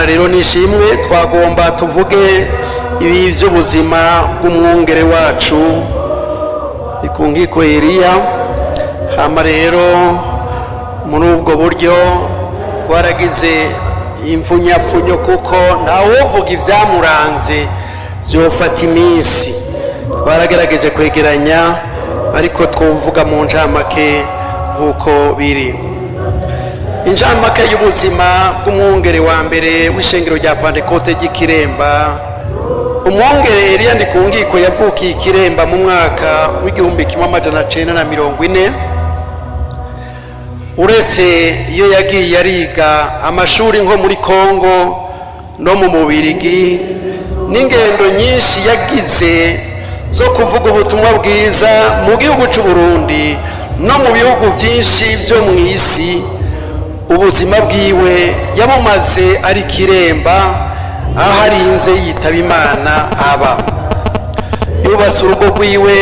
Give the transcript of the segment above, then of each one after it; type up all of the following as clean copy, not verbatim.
Imana rero nishimwe. Twagomba tuvuge ibi by'ubuzima bw'umwungere wacu ikungiko Eliya. Hama rero muri ubwo buryo twaragize imfunyapfunyo kuko ntawuvuga ibyamuranze byofata iminsi. Twaragerageje kwegeranya ariko twovuga mu njamake nk'uko biri. Injamake y'ubuzima bw'umwungere wa mbere w'ishengero rya Pentecote ry'Ikiremba. Umwungere Eliya Ndikungiko yavukiye Ikiremba mu mwaka w'1940. Uretse iyo yagiye ariga amashuri nko muri Kongo no mu Mubirigi, n'ingendo nyinshi yagize zo kuvuga ubutumwa bwiza mu gihugu cy'u Burundi no mu bihugu byinshi byo mu isi. Ubuzima bwiwe yabumaze ari Kiremba, aho arinze yitaba Imana aba. Yubatse urugo rwiwe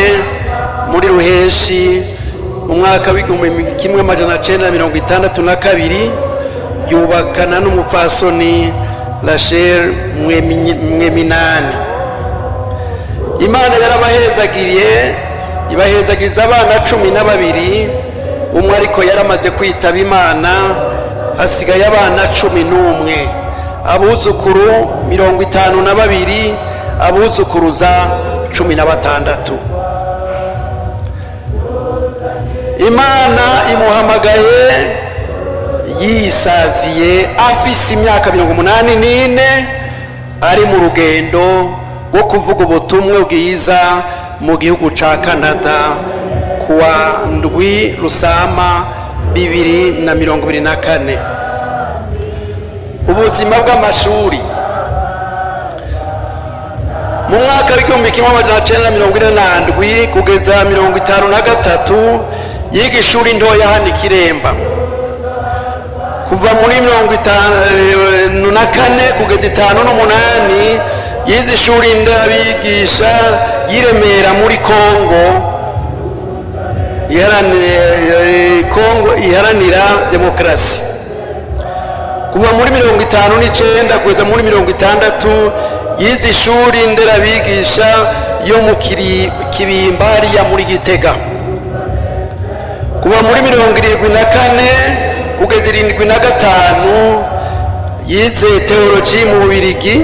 muri Ruheshi mu mwaka w'1962, yubakana n'umufasoni Rachel Mweminani. Imana yarabahezagiriye, ibahezagiza abana 12. Umwe ariko yaramaze kwitaba Imana, hasigaye abana 11, abuzukuru 52, abuzukuruza 16. Imana imuhamagaye yisaziye afise imyaka 84, ari mu rugendo rwo kuvuga ubutumwa bwiza mu gihugu ca Canada kuwa ndwi Rusama 2024. Ubuzima bw'amashuri mu mwaka w'1947 kugeza 1953 yiga ishuri ntoya hano Ikiremba. Kuva muri 1954 kugeza 1958 yize ishuri ndabigisha yiremera muri Kongo iharanira demokarasi. Kuva muri 1959 kugeza muri 1960 yize ishuri nderabigisha yo mu Kibimba ya muri Gitega. Kuva muri 1974 kugeza 1975 yize teoloji mu Bubiligi.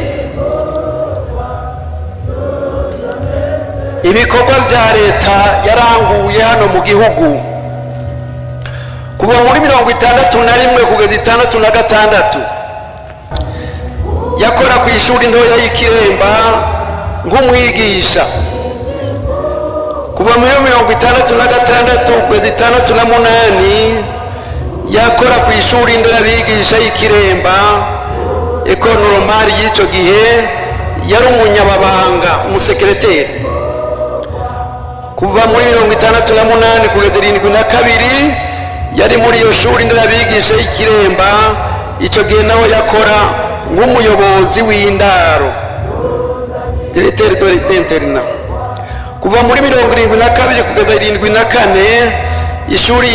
Ibikorwa vya leta yaranguye hano mu gihugu. Kuva muri 1961 kugeza 1966 yakora ku ishuri ntoya y'Ikiremba nk'umwigisha. Kuva muri 1966 kugeza 1968 yakora ku ishuri nderabigisha y'Ikiremba Ecole Normale y'ico gihe, yari umunyababanga, umusekreteri. Kuva muri 1968 kugeza 1972 yari muri iyo shuri nderabigisha y'Ikiremba, ico gihe naho yakora nk'umuyobozi w'indaro, directeur de l'internat. Kuva muri 1972 kugeza 1974 ishuri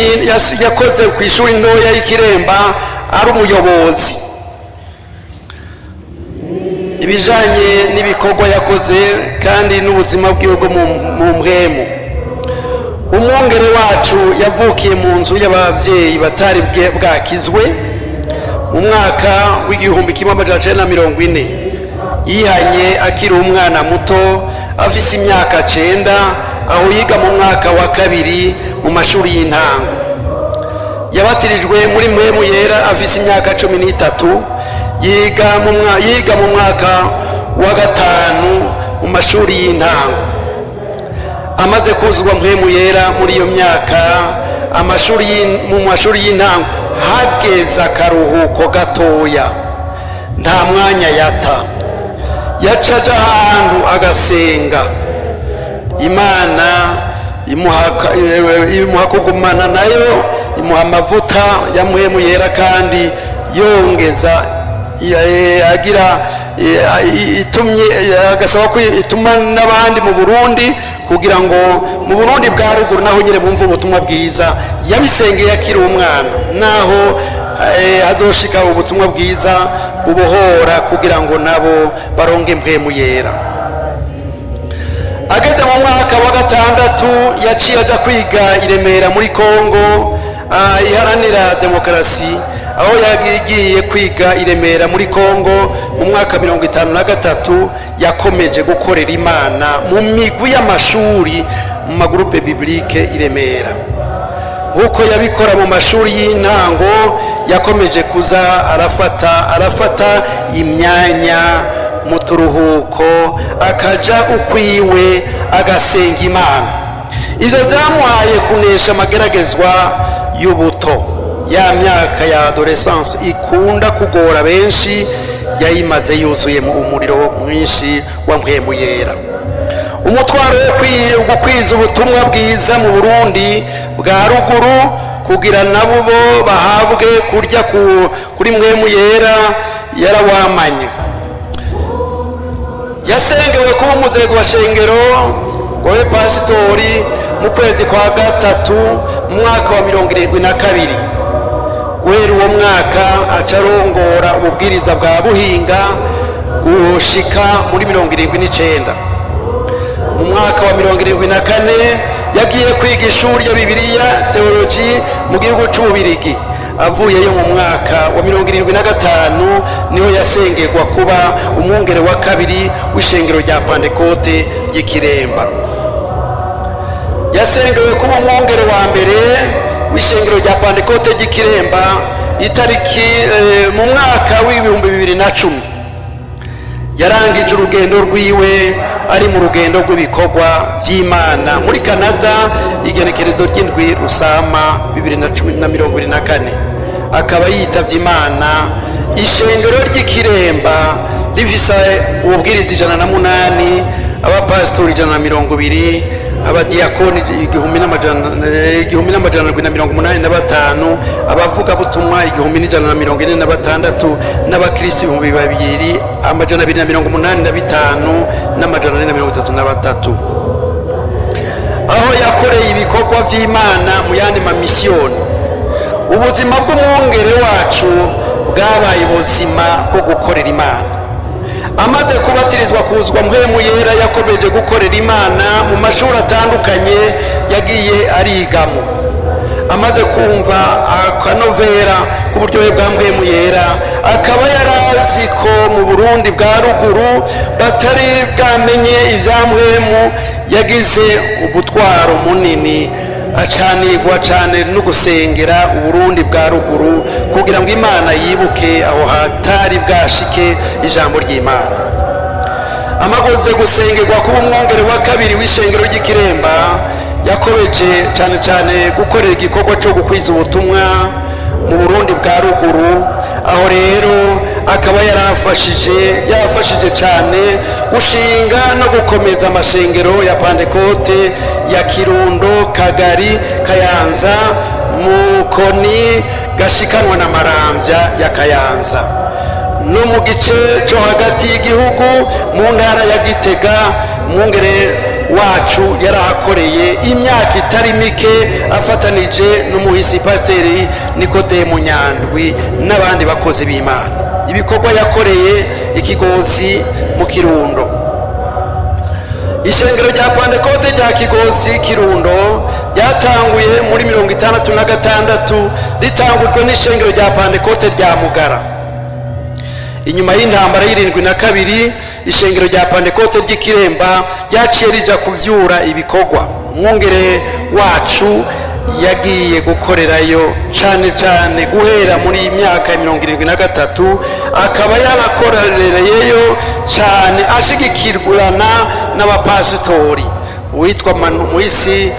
yakoze ku ishuri ntoya y'Ikiremba ari umuyobozi. Ibijanye n'ibikorwa yakoze kandi n'ubuzima bw'igihugu mu mpwemu. Umwungere wacu yavukiye mu nzu y'abavyeyi batari bwakizwe mu mwaka w'1940. Yihanye akiri umwana muto afise imyaka 9, aho yiga mu mwaka wa 2 mu mashuri y'intango. Yabatirijwe muri mpwemu yera afise imyaka 13, yiga mu mwaka wa 5 mu mashuri y'intango. Amaze kuzuzwa mpwemu yera muri iyo myaka mu mashuri y'intango, hageze akaruhuko gatoya, nta mwanya yata, yacaja ahantu agasenga. Imana imuha kugumana nayo, imuha amavuta ya mpwemu yera, kandi yongeza agira itumye agasaba ko ituma n'abandi mu Burundi, kugira ngo mu Burundi bwa ruguru naho nyine bumva ubutumwa bwiza. Yabisengeye akiri umwana, naho hazoshika ubutumwa bwiza bubohora kugira ngo nabo baronke mpwemu yera. Ageze mu mwaka wa gatandatu yaciye aja kwiga i Remera muri Kongo iharanira demokarasi, aho yagiye kwiga i Remera muri Kongo mu mwaka 53 yakomeje gukorera Imana mu migwi y'amashuri mu magroupe biblique i Remera. Uko yabikora mu mashuri y'intango yakomeje kuza arafata imyanya mu turuhuko akaja ukwiwe agasenga Imana. Ivyo vyamuhaye kunesha amageragezwa y'ubuto, ya myaka ya adolescence ikunda kugora benshi, yayimaze yuzuye mu umuriro mwinshi wa mpwemu yera. Umutwaro wo gukwiza ubutumwa bwiza mu Burundi bwa ruguru kugira nabo bahabwe kurya kuri mpwemu yera yarawamanye. Yasengewe kuba umuzego wa shengero wawe pasitori mu kwezi kwa gatatu mu mwaka wa 72. Guhera uwo mwaka acarongora ububwiriza bwa Buhinga gushika muri 79. Mu mwaka wa 74 yagiye kwiga ishuri ya Bibiliya Theology mu gihugu c'Ububirigi. Avuyeyo mu mwaka wa 75 niho yasengerwa kuba umwungere wa kabiri w'ishengero rya Pentecote y'Ikiremba. Yasengewe kuba umwungere wa mbere w'ishengero rya Pentecote y'Ikiremba itariki mu mwaka w'ibihumbi 2010. Yarangije urugendo rwiwe ari mu rugendo rw'ibikorwa by'Imana muri Canada igenekerezo ry'indwi Rusama 2024. Akaba yitavye Imana. Ishengero ry'Ikiremba rifise ububwiriza 108, abapastori 120, abadiakoni 1785, abavuga butumwa 1146, n'abakristo 2285 n'amajana aho yakoreye ibikorwa vy'Imana mu yandi mamisiyoni. Ubuzima bw'umwungere wacu bwabaye ubuzima bwo gukorera Imana. Amaze kubatirizwa kuzwa mpwemu yera yakomeje gukorera Imana mu mashuri atandukanye yagiye arigamo. Amaze kumva akanovera ku buryohe bwa mpwemu yera, akaba yarazi ko mu Burundi bwa ruguru batari bwamenye ivya mpwemu, yagize ubutwaro munini acanirwa cane no gusengera Uburundi bwa ruguru kugira ngo Imana yibuke aho hatari bwashike ijambo ry'Imana. Amagoze gusengerwa kuba umwungere wa kabiri w'ishengero ry'Ikiremba, yakomeje cane gukorera igikorwa cyo gukwiza ubutumwa mu Burundi bwa ruguru. Aho rero akaba yarafashije cane gushinga no gukomeza amashengero ya Pentecote ya Kirundo, Kagari, Kayanza, Mukoni, Gashikanwa na Maramvya ya Kayanza, no mu gice cyo hagati y'igihugu mu ntara ya Gitega. Umwungere wacu yarahakoreye imyaka itari mike afatanije n'umuhisi Pasiteri Nikodemu Nyandwi n'abandi bakozi b'Imana. Ibikorwa yakoreye Ikigozi mu Kirundo. Ishengero rya Pentecote rya Kigozi Kirundo ryatanguye muri 1966 ritangujwe n'ishengero rya Pentecote rya Mugara. Inyuma y'intambara y'72 ishengero rya Pentecote ry'Ikiremba ryaciye rija kuvyura ibikorwa. Umwungere wacu yagiye gukorerayo cane guhera muri imyaka ya 73, akaba yarakorereyeyo cane ashigikirana n'abapasitori witwa Muhisi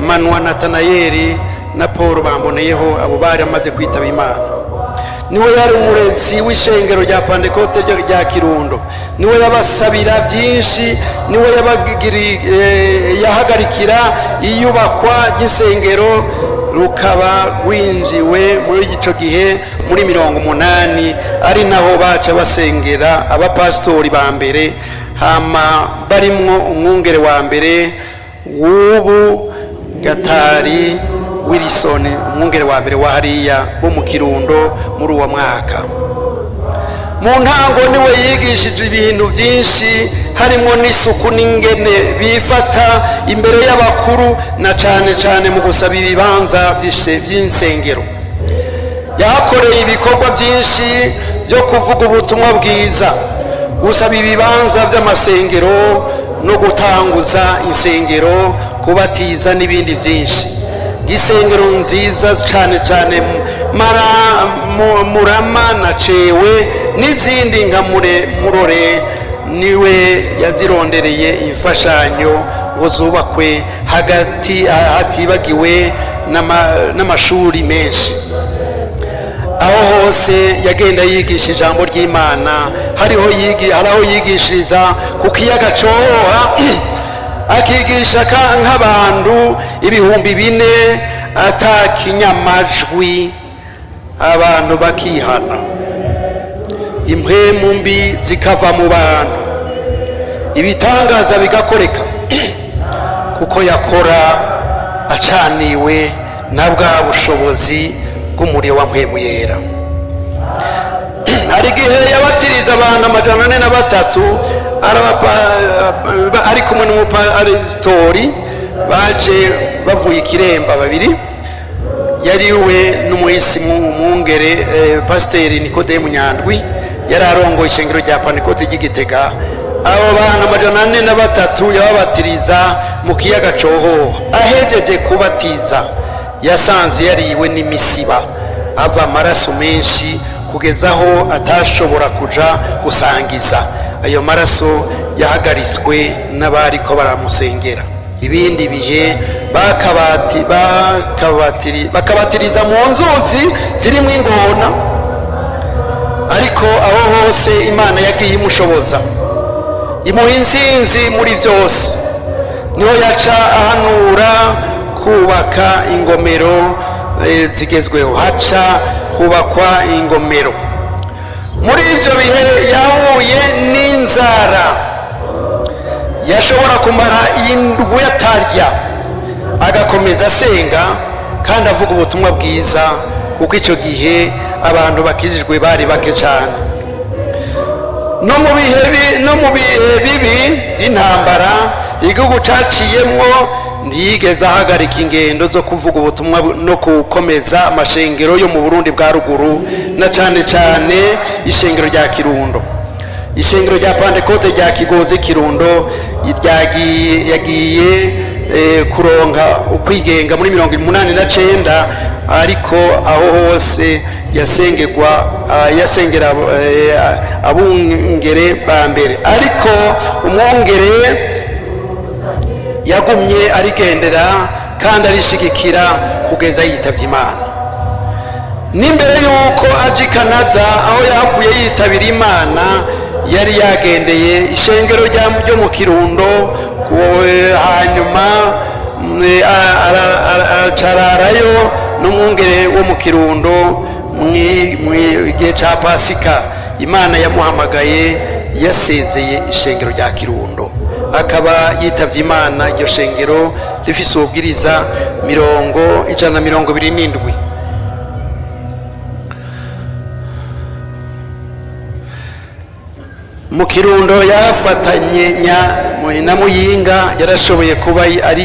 Manwa Natanayeli na Paul Bamboneyeho. Abo bari amaze kwitaba Imana. Niwe yari umurezi w'ishengero rya Pentecote rya Kirundo. Niwe yabasabira byinshi, niwe yahagarikira iyubakwa ry'isengero rukaba rwinjiwe muri ico gihe muri 80, ari naho baca basengera abapasitori ba mbere, hama barimwo umwungere wa mbere w'ubu Gatari Wilson umwungere wa mbere wa hariya bo mu Kirundo muri uwo mwaka. Mu ntango niwe yigishije ibintu byinshi harimo n'isuku n'ingene bifata imbere y'abakuru na cane mu gusaba ibibanza by'insengero. Yakoreye ibikorwa byinshi byo kuvuga ubutumwa bwiza, gusaba ibibanza by'amasengero no gutanguza insengero, kubatiza n'ibindi byinshi. Isengero nziza cane Murama na Cewe n'izindi nka Murore niwe yazirondereye imfashanyo ngo zubakwe hatibagiwe n'amashuri menshi. Aho hose yagenda yigisha ijambo ry'Imana. Hariho yigishiriza ku kiyaga Cohoha akigisha nk'abantu 4,000 atakinyamajwi, abantu bakihana, impwemu mbi zikava mu bantu, ibitangaza bigakoreka kuko yakora acaniwe na bwa bushobozi bw'umuriro wa mpwemu yera. Hari igihe yabatiriza abantu 403 ari kumwe n'umupasitori baje bavuye Ikiremba babiri, yariwe n'umuhisimu umwungere Pasiteri Nikodemu Nyandwi, yari arongoye ishengero rya Pantekote ry'Igitega. Abo bantu 403 yababatiriza mu kiyaga Cohoha. Ahejeje kubatiza yasanze yariwe n'imisiba, ava amaraso menshi kugeza aho atashobora kuja gusangiza. Ayo maraso yahagaritswe n'abariko baramusengera. Ibindi bihe bakabatiriza mu nzuzi zirimo ingona, ariko aho hose Imana yagiye imushoboza, imuha intsinzi muri byose. Niho yaca ahanura kubaka ingomero zigezweho, haca hubakwa ingomero. Muri ibyo bihe yahuye n'inzara, yashobora kumara indwi atarya, agakomeza asenga kandi avuga ubutumwa bwiza, kuko icyo gihe abantu bakijijwe bari bake cyane. No mu bihe bibi intambara igihugu caciyemwo, ntiyigeze ahagarika ingendo zo kuvuga ubutumwa no gukomeza amashengero yo mu Burundi bwa ruguru, na cane ishengero rya Kirundo. Ishengero rya Pantekote rya Kigozi Kirundo yagiye kuronka ukwigenga muri 1989, ariko aho hose yasengera abungere ba mbere, ariko umwungere yagumye arigendera kandi arishigikira kugeza yitavye Imana. N'imbere yuko aje Canada, aho yavuye yitabira Imana, yari yagendeye ishengero ryo mu Kirundo, hanyuma ararayo n'umwungere wo mu Kirundo. Mu gihe ca Pasika Imana yamuhamagaye, yasezeye ishengero rya Kirundo, akaba yitavye Imana. Iryo shengero rifise ubwiriza 127. Mu Kirundo yafatanye na Muyinga, yarashoboye kuba ari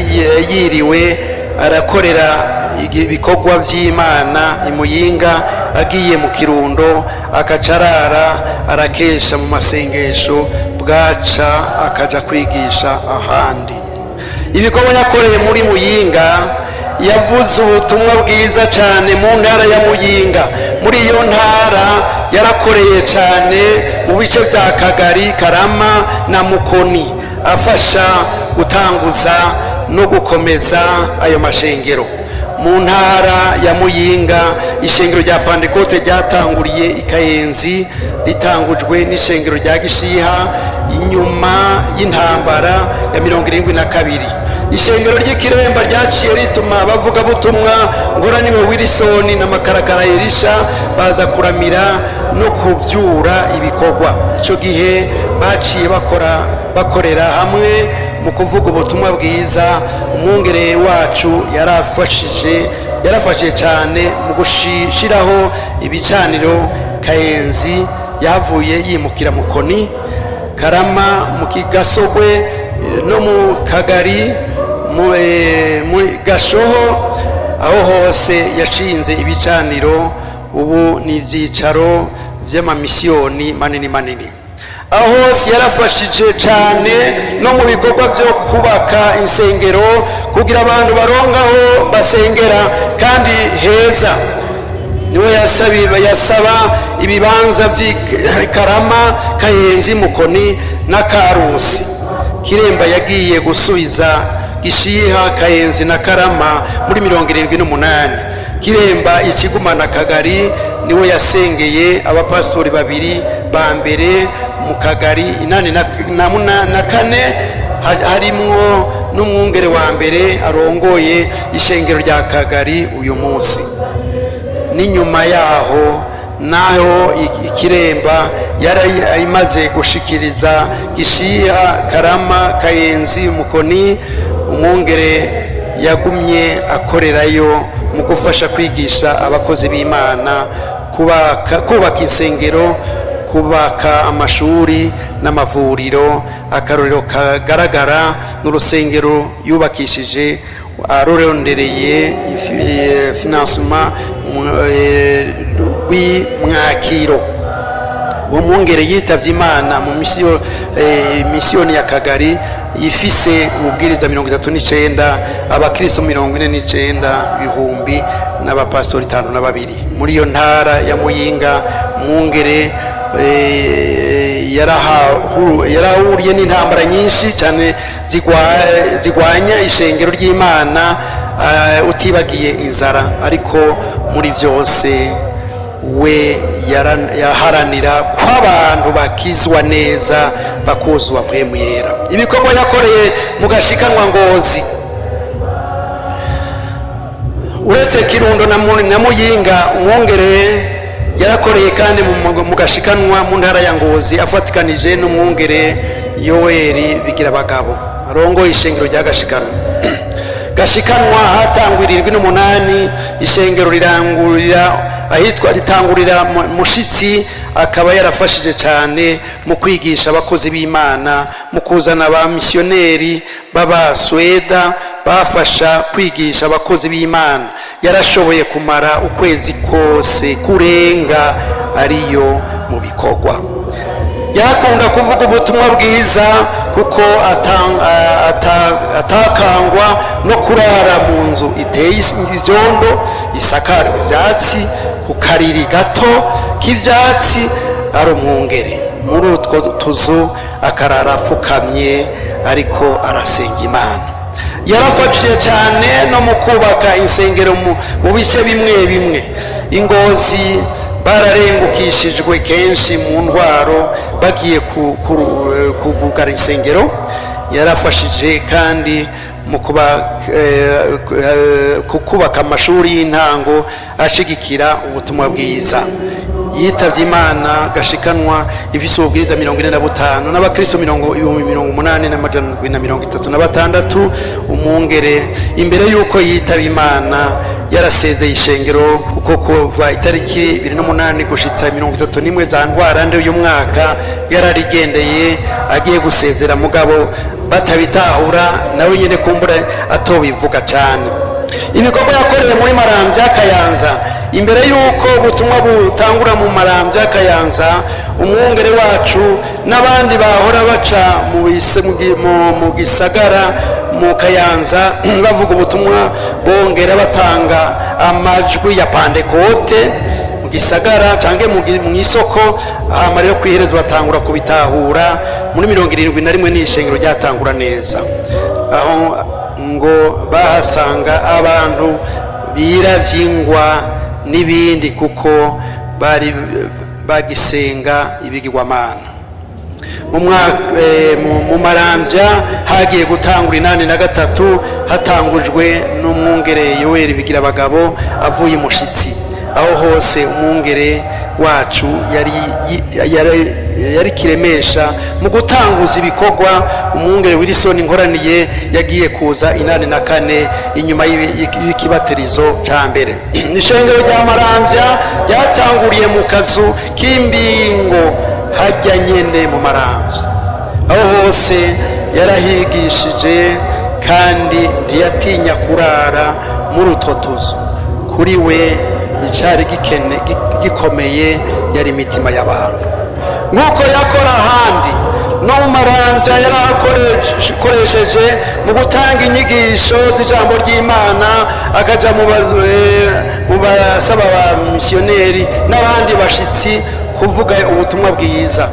yiriwe arakorera ibikorwa vy'Imana imuyinga, agiye mu Kirundo akacarara arakesha mu masengesho, bwaca akaja kwigisha ahandi. Ibikorwa yakoreye muri Muyinga, yavuze ubutumwa bwiza cyane mu ntara ya Muyinga. Muri iyo ntara yarakoreye cyane mu bice bya Kagari, Karama na Mukoni, afasha gutanguza no gukomeza ayo mashengero. Mu ntara ya Muyinga, ishengero rya Pantekote ryatanguriye Ikayenzi, ritangujwe n'ishengero rya Gishiha inyuma y'intambara ya 72. Ishengero ry'Ikiremba ryaciye rituma bavuga butumwa ngoraniwe Wilson na Makarakara Elisha baza kuramira no kuvyura ibikorwa. Ico gihe baciye bakorera hamwe mu kuvuga ubutumwa bwiza. Umwungere wacu yarafashije yarafashije cyane mu gushiraho ibicaniro. Kayenzi yavuye yimukira Mukoni, Karama mu Kigasogwe no mu Kagari mu Gashoho, aho hose yashinze ibicaniro. Ubu ni ibyicaro by'amamisiyoni manini. Aho hose yarafashije cyane no mu bikorwa byo kubaka insengero kugira abantu barongaho basengera kandi heza. Niwe yasaba ibibanza by'Karama, Kayenzi, Mukoni na Karusi. Kiremba yagiye gusubiza Gishiha, Kayenzi na Karama muri 78. Kiremba Ikiguma na Kagari niwe yasengeye abapastori babiri ba mbere mu Kagari 84, harimwo n'umwungere wa mbere arongoye ishengero rya Kagari uyu munsi. N'inyuma yaho naho Ikiremba yari imaze gushikiriza Gishiha, Karama, Kayenzi, Mukoni. Umwungere yagumye akorerayo mu gufasha kwigisha abakozi b'Imana, kubaka insengero, kubaka amashuri n'amavuriro. Akarorero kagaragara n'urusengero yubakishije arorondereye financement w'Imwakiro. Uwo mwungere yitavye Imana mu misiyoni ya Kagari ifise ububwiriza 39, abakristo 49,000 n'abapastori 52. Muri iyo ntara ya Muyinga mwungere yarahuriye n'intambara nyinshi cyane zigwanya ishengero ry'Imana, utibagiye inzara. Ariko muri byose we yaharanira ko abantu bakizwa neza, bakuzwa mpwemu yera. Ibikorwa yakoreye mu Gashikanwa Ngozi, uretse Kirundo na Muyinga, umwungere yarakoreye kandi mu Gashikanwa mu ntara ya Ngozi, afatikanije n'umwungere Yoweri Bigirabagabo arongoye ishengero rya Gashikanwa. Gashikanwa hatangwirirwa 8, ishengero ritangurira Mushitsi. Akaba yarafashije cyane mu kwigisha abakozi b'Imana, mu kuzana ba missioneri b'Abasweda bafasha kwigisha abakozi b'Imana. Yarashoboye kumara ukwezi kose kurenga ariyo mu bikorwa. Yakunda kuvuga ubutumwa bwiza kuko atakangwa no kurara mu nzu iteye ivyondo, isakarwe ivyatsi, ku kariri gato k'ivyatsi. Ari umwungere muri utwo tuzu, akarara apfukamye ariko arasenga Imana. Yarafashije cyane no mu kubaka insengero mu bice bimwe. Ingozi bararengukishijwe kenshi mu ndwaro bagiye kugara insengero. Yarafashije kandi mu kubaka amashuri y'intango ashigikira ubutumwa bwiza. Yitavye Imana Gashikanwa ifise ububwiriza 45 n'abakristo 80,736. Umwungere imbere yuko yitaba Imana yarasezeye ishengero kuko kuva itariki 28 gushitsa 31 za Ntwarante uyu mwaka yararigendeye agiye gusezera, mugabo batabitahura nawe nyene kumbura atobivuga cyane. Ibikorwa yakoreye muri Maramvya, Kayanza, imbere yuko ubutumwa butangura mu Maramvya, Kayanza, umwungere wacu n'abandi bahora baca mu gisagara mu Kayanza bavuga ubutumwa, bongera batanga amajwi ya Pantekote mu gisagara canke mu isoko. Hama rero kwiherezo batangura kubitahura muri 71 n'ishengero ryatangura neza, aho ngo bahasanga abantu biravyingwa n'ibindi kuko bari bagisenga ibigirwamana. Mu Maramvya hagiye gutangura 83, hatangujwe n'umwungere Yoweri Bigirabagabo avuye Mushitsi. aho hose umwungere wacu yari kiremesha mu gutanguza ibikorwa. umwungere Wilson Nkoraniye yagiye kuza 84 inyuma y'ikibatirizo ca mbere. Ishengero rya Maramvya ryatanguriye mu kazu k'imbingo hajya nyene mu Maramvya, aho hose yarahigishije kandi ntiyatinya kurara muri utwo tuzu. kuri we icyari gikomeye yari imitima y'abantu, nk'uko yakora ahandi no mu Maramvya yarakoresheje mu gutanga inyigisho z'ijambo ry'Imana, akaja mu basaba ba misiyoneri n'abandi bashitsi kuvuga ubutumwa bwiza.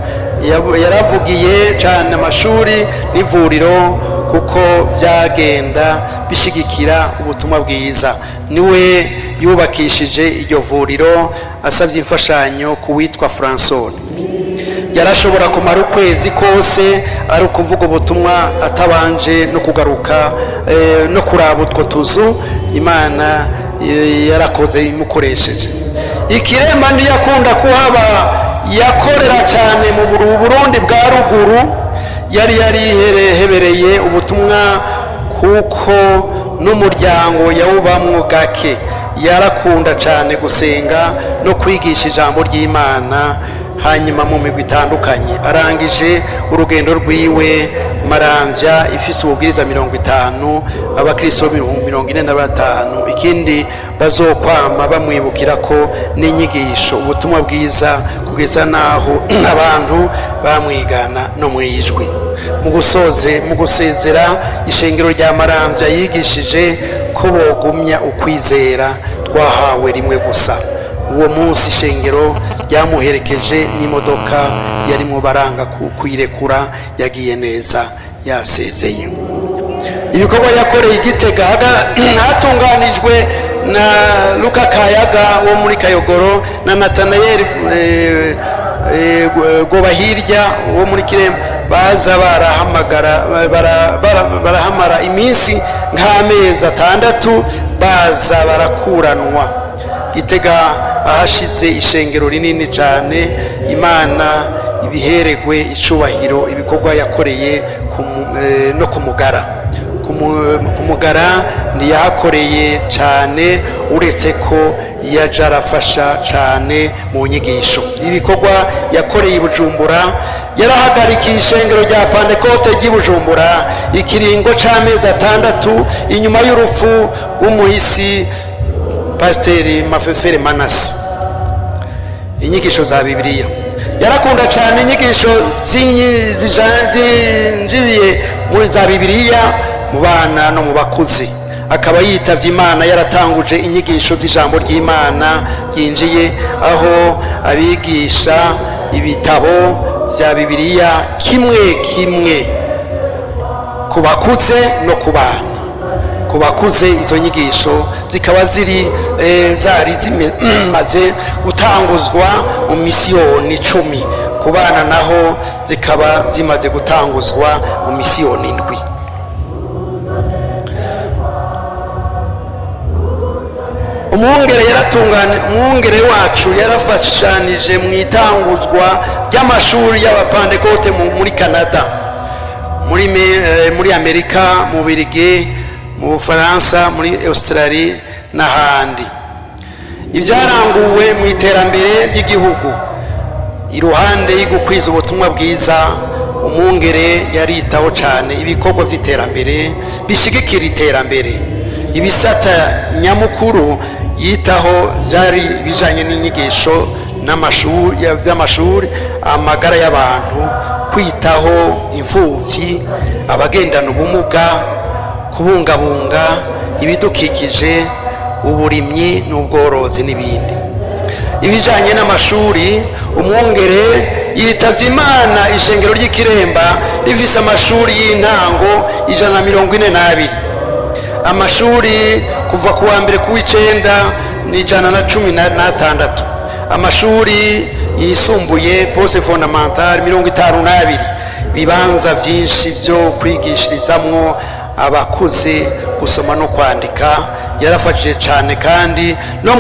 Yaravugiye cyane amashuri n'ivuriro kuko byagenda bishigikira ubutumwa bwiza. Niwe yubakishije iryo vuriro asabye imfashanyo kuwitwa François. Yarashobora kumara ukwezi kose ari ukuvuga ubutumwa atabanje no kugaruka no kuraba utwo tuzu. Imana yarakoze imukoresheje. Ikirema ntiyakunda kuhaba, yakorera cyane mu Burundi bwa ruguru. Yari yarihebereye ubutumwa kuko n'umuryango yawubamwo gake. Yarakunda cyane gusenga no kwigisha ijambo ry'Imana. Hanyuma mu migwi itandukanye arangije urugendo rwiwe Maramvya ifise ububwiriza 50, abakristo 45. Ikindi bazokwama bamwibukira ko n'inyigisho ubutumwa bwiza kugeza naho abantu bamwigana no mwijwi. Mu gusezera ishengero rya Maramvya yigishije ko bogumya ukwizera twahawe rimwe gusa. Uwo munsi ishengero ryamuherekeje n'imodoka yarimo baranga kwirekura, yagiye neza yasezeye. Ibikorwa yakoreye Igitega hatunganijwe na Luka Kayaga wo muri Kayogoro na Nathanael Gobahirya wo muri Kiremba. Baza barahamara iminsi nk'amezi 6 baza barakuranwa. Gitega ahashize ishengero rinini cyane. Imana ibiheregwe icubahiro ibikorwa yakoreye no kumugara. Kumugara ntiyahakoreye cyane, uretse ko yaja arafasha cyane mu nyigisho. Ibikorwa yakoreye i Bujumbura, yarahagarikiye ishengero rya Pentecote ry'i Bujumbura ikiringo c'amezi 6 inyuma y'urupfu rw'umuhisi Pasiteri Mafefere Manase. Inyigisho za Bibiliya yarakunda cyane, inyigisho zinjiye muri za Bibiliya mu bana no mu bakuzi. Akaba yitavye Imana yaratanguje inyigisho z'ijambo ry'Imana yinjiye, aho abigisha ibitabo bya Bibiliya kimwe ku bakuze no ku bana. Ku bakuze izo nyigisho zikaba zari zimaze gutanguzwa mu misiyoni 10. Ku bana naho zikaba zimaze gutanguzwa mu misiyoni 7. Umwungere wacu yarafashanije mu itanguzwa ry'amashuri y'abapantekote muri Canada, muri Amerika, mu Bubiligi, mu Bufaransa, muri Australia n'ahandi. Ibyaranguwe mu iterambere ry'igihugu iruhande y'ugukwiza ubutumwa bwiza, umwungere yaritaho cyane ibikorwa by'iterambere bishigikira iterambere. Ibisata nyamukuru yitaho byari bijanye n'inyigisho by'amashuri, amagara y'abantu, kwitaho imfuvyi, abagendana ubumuga, kubungabunga ibidukikije, uburimyi n'ubworozi n'ibindi. Ibijanye n'amashuri, umwungere yitavye Imana ishengero ry'Ikiremba rifise amashuri y'intango 142. Amashuri kuva ku wa mbere ku w'icenda ni 116. Amashuri yisumbuye poste fondamental 52. Bibanza vyinshi byo kwigishirizamwo abakuze gusoma no kwandika, yarafashije cyane kandi no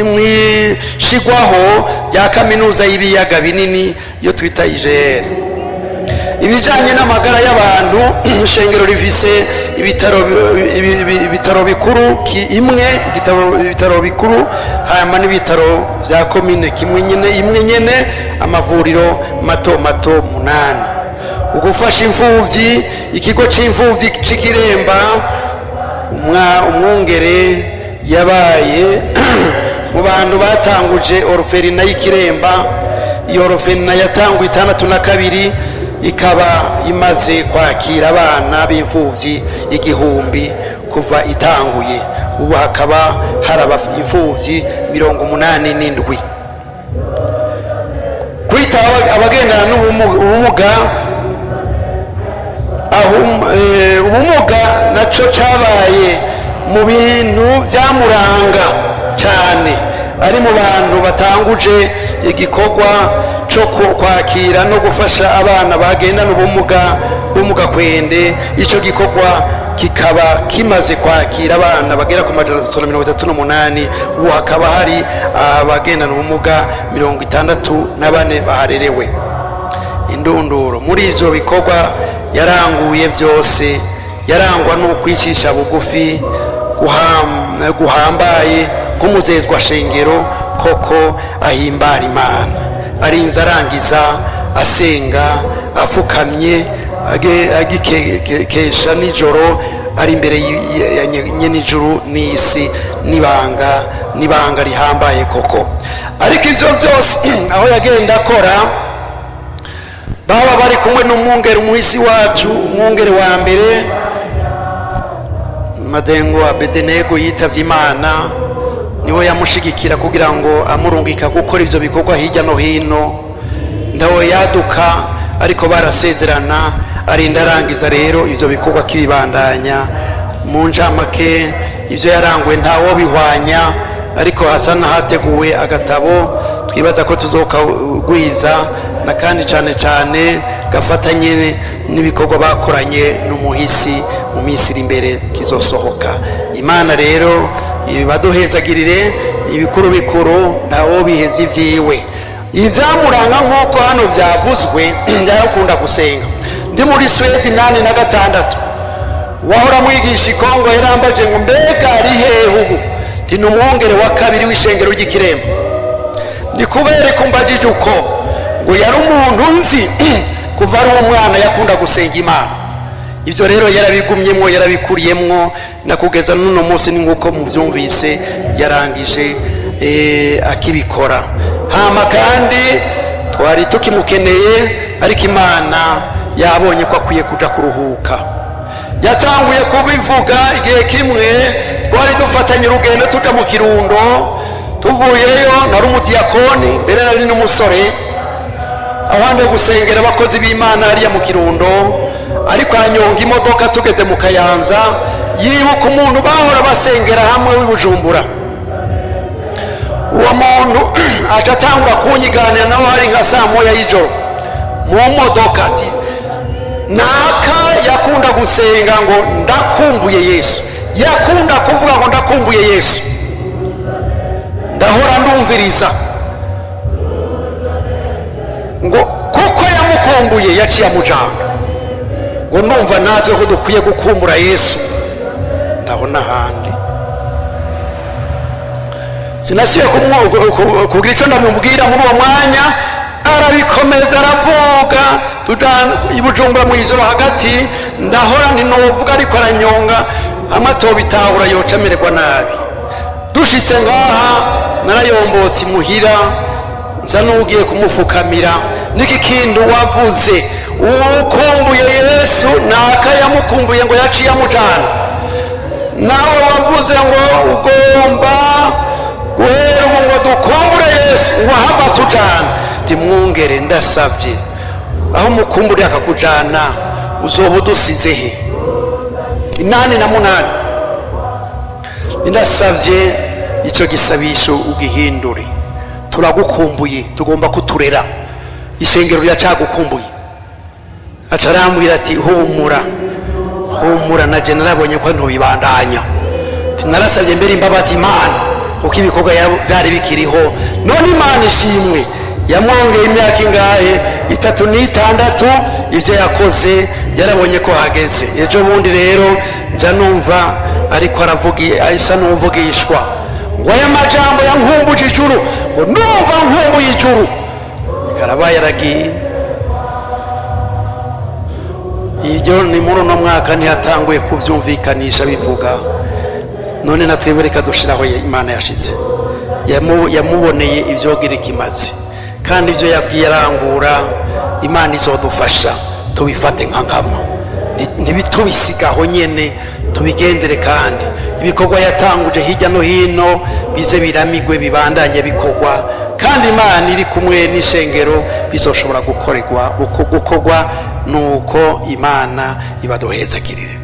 mwishigwaho rya kaminuza y'ibiyaga binini yo twita IGR. Ibijanye n'amagara y'abantu, ishengero rifise ibitaro bikuru imwe, ibitaro bikuru hama n'ibitaro vya komine imwe nyene, amavuriro mato mato 8. Ugufasha imfuvyi, ikigo c'imfuvyi c'Ikiremba, umwungere yabaye mu bantu batanguje orphelinat y'Ikiremba. Iyo orphelinat yatanguye 62 ikaba imaze kwakira abana b'imfuvyi 1000 kuva itanguye. Ubu hakaba haraba imfuvyi 87. Kwita abagendana n'ubumuga, ubumuga naco cabaye mu bintu vyamuranga cyane, ari mu bantu batanguje igikorwa cyo kwakira no gufasha abana bagendana ubumuga kwende. Ico gikorwa kikaba kimaze kwakira abana bagera ku 338. Ubu hakaba hari abagendana ubumuga 64 baharerewe. Indunduro muri ivyo bikorwa yaranguye vyose, yarangwa no kwicisha bugufi guhambaye k'umuzezwa shengero, koko ahimbara Imana, arinze arangiza asenga afukamye agikesha nijoro, ari imbere ya nyenijuru n'isi, nibanga rihambaye koko. Ariko ivyo vyose aho yagenda akora, baba bari kumwe n'umwungere, umuhisi wacu, umwungere wa mbere Madengo Abedenego yitavye Imana, niwe yamushigikira kugira ngo amurungika gukora ivyo bikorwa hirya no hino. Ndawe yaduka ariko barasezerana, arinda arangiza rero ivyo bikorwa kibibandanya. Mu njamake ivyo yaranguye ntawo bihwanya, ariko hasa nahateguwe agatabo twibaza ko tuzokagwiza, na kandi cyane gafatanye n'ibikorwa bakoranye n'umuhisi mu minsi iri imbere kizosohoka. Imana rero ibaduhezagirire ibikuru bikuru, ntawo biheza ivyiwe. Ivyamuranga nk'uko hano vyavuzwe, ndakunda gusenga. Ndi muri Sweden 86, wahora mwigisha Kongo yarambaje ngo mbega ari hehe ubu? Ndi n'umwungere wa kabiri w'ishengero ry'Ikiremba. Ndi kubere kumbajije uko ngo yari umuntu nzi kuva ari umwana yakunda gusenga Imana. Ivyo rero yarabigumyemwo, yarabikuriyemwo, na kugeza n'uno munsi ninguko muvyumvise yarangije akibikora. Hama kandi twari tukimukeneye, ariko Imana yabonye ko akwiye kuja kuruhuka. Yatanguye kubivuga igihe kimwe twari dufatanye urugendo tuja mu Kirundo. Tuvuyeyo nari umudiyakoni, mbere nari n'umusore, ahandi gusengera abakozi b'Imana hariya mu Kirundo, ariko anyonga imodoka. Tugeze mu Kayanza, yibuka umuntu bahora basengera hamwe w'Ibujumbura. Uwo muntu aca atangura kunyiganira, naho hari nka saa moya y'ijoro mu modoka, ati naka yakunda gusenga ngo ndakumbuye Yesu, yakunda kuvuga ngo ndakumbuye Yesu. Ndahora ndumviriza ngo kuko yamukumbuye yaciye amujana, ngo numva natwe ko dukwiye gukumbura Yesu. Ndabona handi sinasiye kugira icyo ndamubwira muri uwo mwanya. Arabikomeza aravuga, tujana Ibujumbura mu ijoro hagati. Ndahora ntinovuga, ariko aranyonga, amatobitahura yoca amererwa nabi. Dushitse ngaha narayombotse imuhira, nza n'ugiye kumufukamira. Niki kintu wavuze, ukumbuye Yesu, naka yamukumbuye ngo yaciye amujana. Nawe wavuze ngo ugomba guhera ubu ngo dukumbure Yesu, ngo hava tujana. Ndimwungere, ndasavye aho mukumbure akakujana uzoba udusize he? 88. Ndasavye ico gisabisho ugihindure. Turagukumbuye, tugomba kuturera, ishengero ryacagukumbuye. Acarambwira ati humura, humura na je narabonye ko ntubibandanya narasabye mbere imbabazi Imana kuko ibikorwa byari bikiriho none Imana ishimwe yamwongeye imyaka ingahe 36 ivyo yakoze yarabonye ko hageze ejo bundi rero nja numva ariko aravugiye ahisa numvugishwa ngo aya majambo yankumbuje ijuru ngo numva nkumbuye ijuru karabaye yaragiye ibyo ni muri uno mwaka ntihatanguye kuvyumvikanisha bivuga none natwe reka dushiraho Imana yashize yamuboneye ivyogira ikimazi kandi ivyo yabwiye arangura Imana izodufasha tubifate nkangama ntibitubisigaho nyene tubigendere kandi ibikorwa yatanguje hirya no hino bize biramigwe bibandanye bikorwa kandi Imana iri kumwe n'ishengero bizoshobora gukorwa nuko Imana ibaduhezagirire.